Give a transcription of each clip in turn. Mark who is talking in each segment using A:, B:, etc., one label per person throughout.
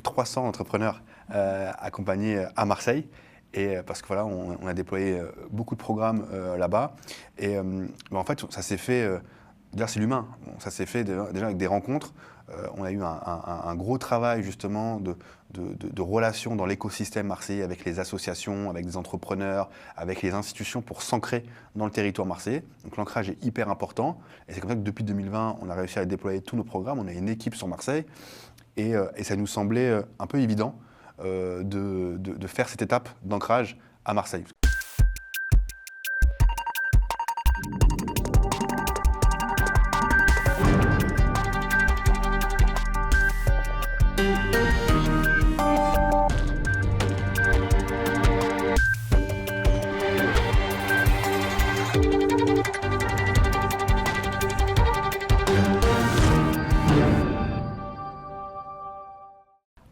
A: plus de 300 entrepreneurs accompagnés à Marseille. Et parce que voilà, on a déployé beaucoup de programmes là-bas. Et en fait, ça s'est fait, d'ailleurs c'est l'humain, bon, ça s'est fait déjà avec des rencontres. On a eu un gros travail justement de relations dans l'écosystème marseillais avec les associations, avec des entrepreneurs, avec les institutions pour s'ancrer dans le territoire marseillais. Donc l'ancrage est hyper important. Et c'est comme ça que depuis 2020, on a réussi à déployer tous nos programmes. On a une équipe sur Marseille. Et ça nous semblait un peu évident de faire cette étape d'ancrage à Marseille.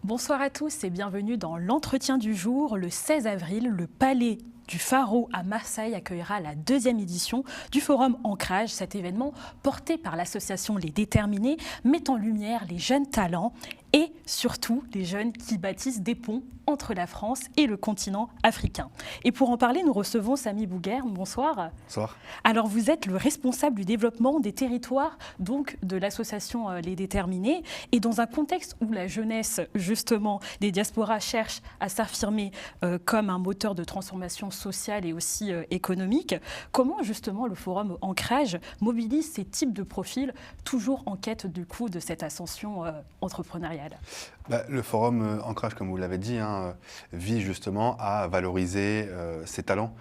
B: Bonsoir à tous et bienvenue dans l'entretien du jour. Le 16 avril, le Palais du Pharo à Marseille accueillera la 2e édition du Forum Ancrage. Cet événement, porté par l'association Les Déterminés, met en lumière les jeunes talents et surtout les jeunes qui bâtissent des ponts entre la France et le continent africain. Et pour en parler, nous recevons Samy Bouguer. Bonsoir.
A: Bonsoir.
B: Alors vous êtes le responsable du développement des territoires, donc de l'association Les Déterminés. Et dans un contexte où la jeunesse, justement, des diasporas cherche à s'affirmer comme un moteur de transformation sociale et aussi économique, comment justement le Forum Ancrage mobilise ces types de profils, toujours en quête du coup de cette ascension entrepreneuriale?
A: Le Forum Ancrage, comme vous l'avez dit, vise justement à valoriser ces talents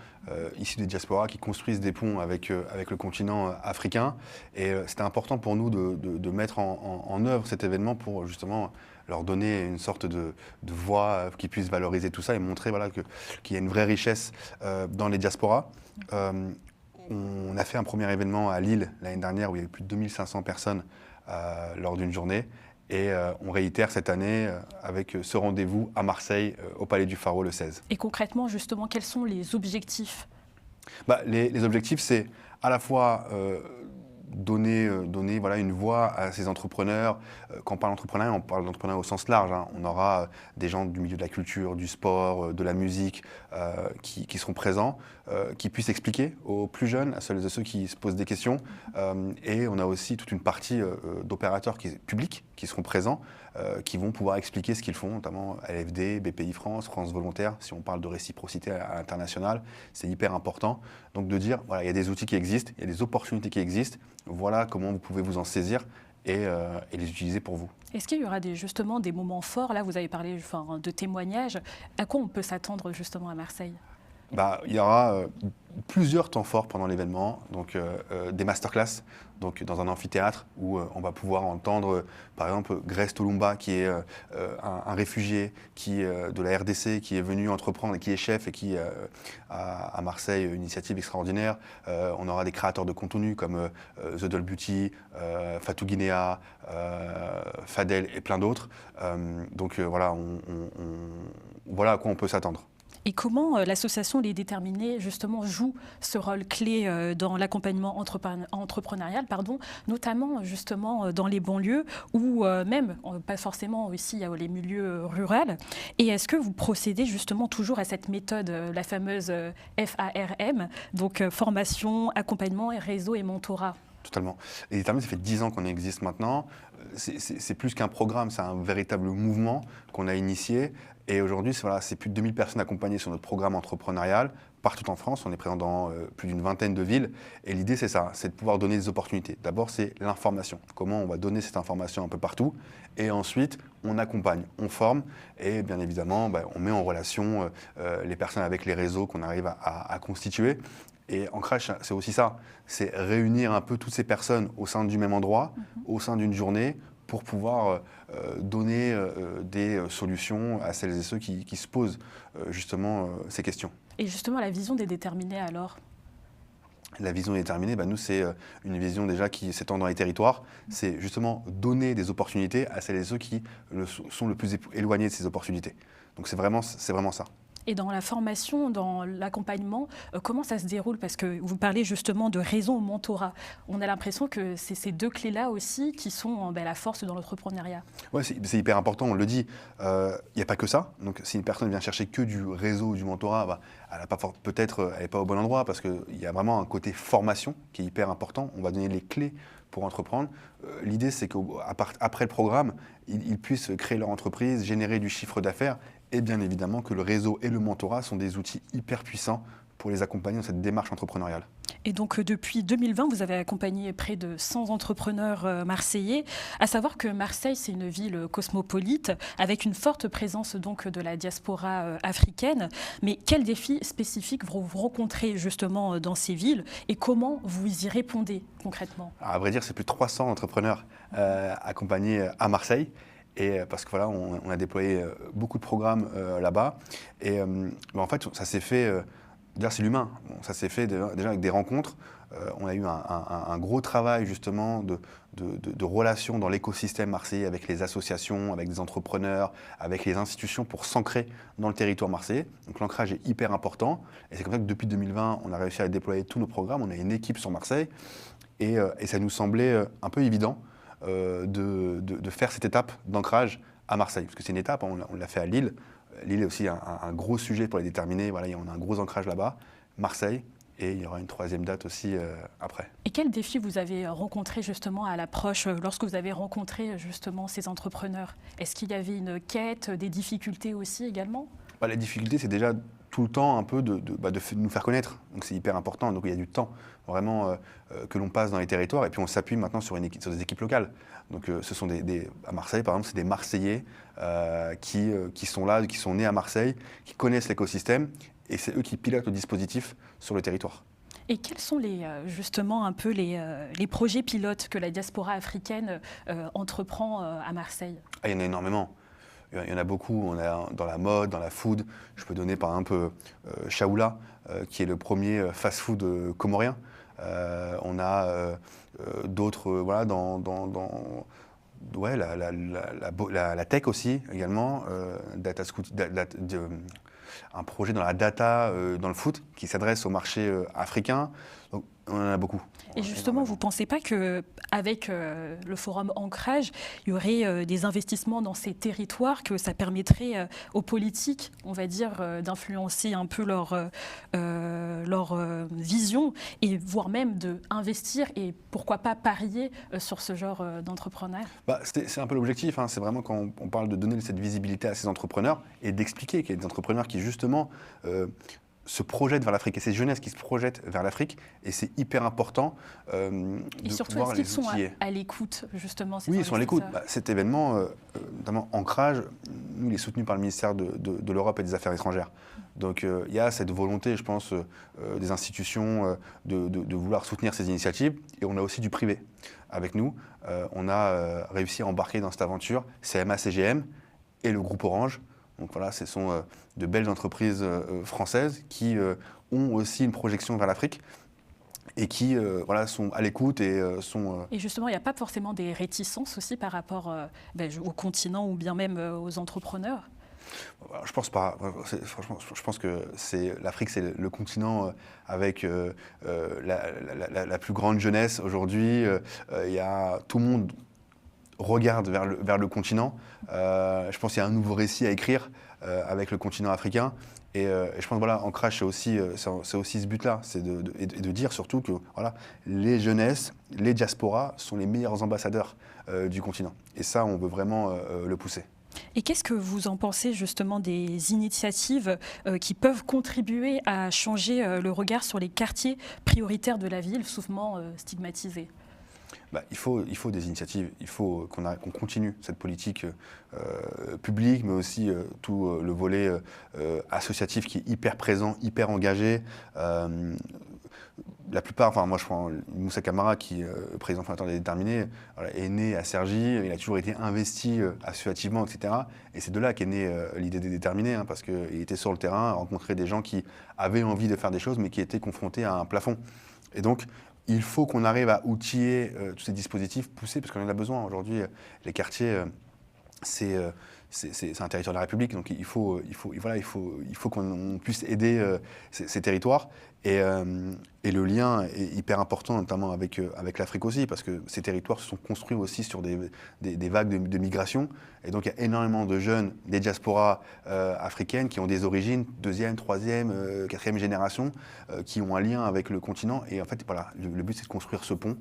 A: issus des diasporas qui construisent des ponts avec le continent africain. Et c'était important pour nous de mettre en œuvre cet événement pour justement leur donner une sorte de voix qui puisse valoriser tout ça et montrer qu'il y a une vraie richesse dans les diasporas. On a fait un premier événement à Lille l'année dernière où il y avait plus de 2500 personnes lors d'une journée. Et on réitère cette année avec ce rendez-vous à Marseille, au Palais du Pharo, le 16.
B: Et concrètement, justement, quels sont les objectifs?
A: Les objectifs, c'est à la fois donner une voix à ces entrepreneurs. Quand on parle d'entrepreneuriat, on parle d'entrepreneuriat au sens large. On aura des gens du milieu de la culture, du sport, de la musique qui seront présents, qui puissent expliquer aux plus jeunes, à celles et ceux qui se posent des questions. Et on a aussi toute une partie d'opérateurs publics qui seront présents, qui vont pouvoir expliquer ce qu'ils font, notamment LFD, BPI France, France Volontaire. Si on parle de réciprocité à l'international, c'est hyper important. Donc de dire, voilà, il y a des outils qui existent, il y a des opportunités qui existent, voilà comment vous pouvez vous en saisir et les utiliser pour vous.
B: Est-ce qu'il y aura justement des moments forts? Là, vous avez parlé de témoignages. À quoi on peut s'attendre justement à Marseille?
A: Il y aura plusieurs temps forts pendant l'événement, donc des masterclass, donc dans un amphithéâtre où on va pouvoir entendre par exemple Grace Tolumba qui est un réfugié de la RDC qui est venu entreprendre et qui est chef et qui a à Marseille une initiative extraordinaire. On aura des créateurs de contenu comme The Doll Beauty, Fatou Guinea, Fadel et plein d'autres. Voilà à quoi on peut s'attendre.
B: Et comment l'association Les Déterminés, justement, joue ce rôle clé dans l'accompagnement entrepreneurial, notamment justement dans les banlieues ou même, pas forcément ici, il y a les milieux ruraux. Et est-ce que vous procédez justement toujours à cette méthode, la fameuse FARM, donc formation, accompagnement, réseau et mentorat?
A: Totalement. Les Déterminés, ça fait 10 ans qu'on existe maintenant. C'est plus qu'un programme, c'est un véritable mouvement qu'on a initié. Et aujourd'hui, c'est plus de 2000 personnes accompagnées sur notre programme entrepreneurial, partout en France. On est présent dans plus d'une vingtaine de villes. Et l'idée, c'est ça, c'est de pouvoir donner des opportunités. D'abord, c'est l'information. Comment on va donner cette information un peu partout. Et ensuite, on accompagne, on forme. Et bien évidemment, on met en relation les personnes avec les réseaux qu'on arrive à constituer. Et Ancrage, c'est aussi ça, c'est réunir un peu toutes ces personnes au sein du même endroit, au sein d'une journée, pour pouvoir donner des solutions à celles et ceux qui se posent justement ces questions.
B: Et justement, la vision des Déterminés alors?
A: La vision déterminée, nous, c'est une vision déjà qui s'étend dans les territoires. C'est justement donner des opportunités à celles et ceux qui sont le plus éloignés de ces opportunités. Donc c'est vraiment ça.
B: Et dans la formation, dans l'accompagnement, comment ça se déroule? Parce que vous parlez justement de raison au mentorat. On a l'impression que c'est ces deux clés-là aussi qui sont la force dans l'entrepreneuriat.
A: Ouais, c'est hyper important, on le dit. Il n'y a pas que ça. Donc, si une personne vient chercher que du réseau ou du mentorat, bah, peut-être elle n'est pas au bon endroit parce qu'il y a vraiment un côté formation qui est hyper important. On va donner les clés pour entreprendre. L'idée, c'est qu'après le programme, ils puissent créer leur entreprise, générer du chiffre d'affaires et bien évidemment que le réseau et le mentorat sont des outils hyper puissants pour les accompagner dans cette démarche entrepreneuriale.
B: Et donc depuis 2020, vous avez accompagné près de 100 entrepreneurs marseillais. À savoir que Marseille, c'est une ville cosmopolite avec une forte présence donc de la diaspora africaine. Mais quels défis spécifiques vous rencontrez justement dans ces villes et comment vous y répondez concrètement?
A: À vrai dire, c'est plus de 300 entrepreneurs accompagnés à Marseille. Et parce que voilà, on a déployé beaucoup de programmes là-bas. Et en fait, ça s'est fait. D'ailleurs, c'est l'humain. Bon, ça s'est fait déjà avec des rencontres. On a eu un gros travail justement de relations dans l'écosystème marseillais avec les associations, avec des entrepreneurs, avec les institutions pour s'ancrer dans le territoire marseillais. Donc l'ancrage est hyper important. Et c'est comme ça que depuis 2020, on a réussi à déployer tous nos programmes. On a une équipe sur Marseille. Et ça nous semblait un peu évident de faire cette étape d'ancrage à Marseille. Parce que c'est une étape, on l'a fait à Lille. Lille est aussi un gros sujet pour les déterminer. Voilà, on a un gros ancrage là-bas. Marseille, et il y aura une troisième date aussi après.
B: Et quels défis vous avez rencontrés justement à l'approche, lorsque vous avez rencontré justement ces entrepreneurs? Est-ce qu'il y avait une quête, des difficultés aussi également?
A: La difficulté, c'est déjà tout le temps un peu de nous faire connaître. Donc c'est hyper important. Donc il y a du temps vraiment que l'on passe dans les territoires. Et puis on s'appuie maintenant sur des équipes locales. Donc ce sont à Marseille, par exemple, c'est des Marseillais qui sont là, qui sont nés à Marseille, qui connaissent l'écosystème. Et c'est eux qui pilotent le dispositif sur le territoire.
B: Et quels sont justement un peu les projets pilotes que la diaspora africaine entreprend à Marseille?
A: Il y en a énormément. Il y en a beaucoup. On a dans la mode, dans la food. Je peux donner par exemple Chaoula, qui est le premier fast-food comorien. On a d'autres, voilà, la tech aussi également. Un projet dans la data, dans le foot, qui s'adresse au marché africain. Donc, on en a beaucoup.
B: Et justement, vous ne pensez pas qu'avec le forum Ancrage, il y aurait des investissements dans ces territoires, que ça permettrait aux politiques, on va dire, d'influencer un peu leur vision, et voire même d'investir et pourquoi pas parier sur ce genre d'entrepreneurs?
A: C'est un peu l'objectif, hein. C'est vraiment quand on parle de donner cette visibilité à ces entrepreneurs et d'expliquer qu'il y a des entrepreneurs qui justement se projettent vers l'Afrique, et c'est jeunesse qui se projette vers l'Afrique, et c'est hyper important
B: et
A: de
B: surtout,
A: pouvoir
B: est-ce
A: les
B: qu'ils sont
A: outiller.
B: à l'écoute, justement, ces
A: Oui, ils sont à l'écoute.
B: investisseurs?
A: Cet événement, notamment Ancrage, nous, il est soutenu par le ministère de l'Europe et des Affaires étrangères. Donc il y a cette volonté, je pense, des institutions de vouloir soutenir ces initiatives, et on a aussi du privé avec nous. On a réussi à embarquer dans cette aventure CMA, CGM et le groupe Orange. Donc voilà, ce sont de belles entreprises françaises qui ont aussi une projection vers l'Afrique et qui sont à l'écoute et sont...
B: Et justement, il n'y a pas forcément des réticences aussi par rapport au continent ou bien même aux entrepreneurs?
A: Je pense pas. Franchement, je pense que l'Afrique, c'est le continent avec la plus grande jeunesse aujourd'hui. Tout le monde regarde vers le continent. Je pense qu'il y a un nouveau récit à écrire avec le continent africain. Et je pense voilà, Ancrage, c'est aussi ce but-là, c'est de dire surtout que voilà, les jeunesses, les diasporas sont les meilleurs ambassadeurs du continent. Et ça, on veut vraiment le pousser.
B: Et qu'est-ce que vous en pensez justement des initiatives qui peuvent contribuer à changer le regard sur les quartiers prioritaires de la ville, souvent stigmatisés?
A: Il faut des initiatives, il faut qu'on continue cette politique publique, mais aussi tout le volet associatif qui est hyper présent, hyper engagé. La plupart, moi je prends Moussa Camara qui est président fondateur des Déterminés, est né à Cergy, il a toujours été investi associativement, etc. Et c'est de là qu'est née l'idée des Déterminés, hein, parce qu'il était sur le terrain, rencontrer des gens qui avaient envie de faire des choses, mais qui étaient confrontés à un plafond. Et donc, il faut qu'on arrive à outiller tous ces dispositifs poussés, parce qu'on en a besoin. Aujourd'hui, les quartiers, c'est c'est un territoire de la République, donc il faut qu'on puisse aider ces territoires. Et le lien est hyper important, notamment avec l'Afrique aussi, parce que ces territoires se sont construits aussi sur des vagues de migration. Et donc il y a énormément de jeunes des diasporas africaines qui ont des origines deuxième, troisième, quatrième génération, qui ont un lien avec le continent. Et en fait, voilà, le but c'est de construire ce pont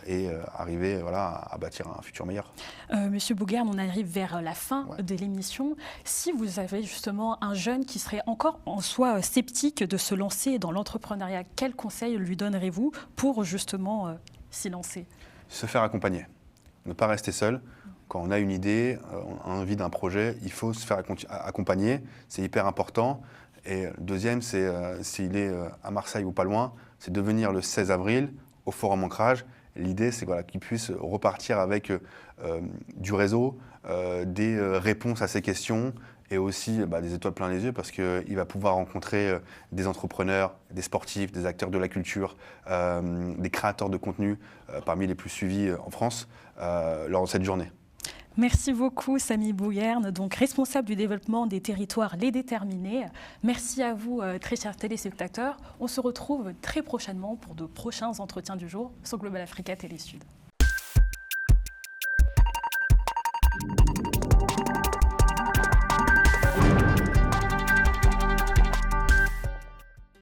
A: et arriver à bâtir un futur meilleur.
B: Monsieur Bouguerne, on arrive vers la fin de l'émission. Si vous avez justement un jeune qui serait encore en soi sceptique de se lancer dans l'entrepreneuriat, quel conseil lui donnerez-vous pour justement s'y lancer?
A: Se faire accompagner, ne pas rester seul. Quand on a une idée, on a envie d'un projet, il faut se faire accompagner, c'est hyper important. Et le deuxième, c'est s'il est à Marseille ou pas loin, c'est de venir le 16 avril au Forum Ancrage. L'idée, c'est qu'il puisse repartir avec du réseau, des réponses à ses questions et aussi des étoiles plein les yeux parce qu'il va pouvoir rencontrer des entrepreneurs, des sportifs, des acteurs de la culture, des créateurs de contenu parmi les plus suivis en France lors de cette journée.
B: Merci beaucoup Samy Bouguerne, donc responsable du développement des territoires Les Déterminés. Merci à vous très chers téléspectateurs. On se retrouve très prochainement pour de prochains entretiens du jour sur Global Africa Télé Sud.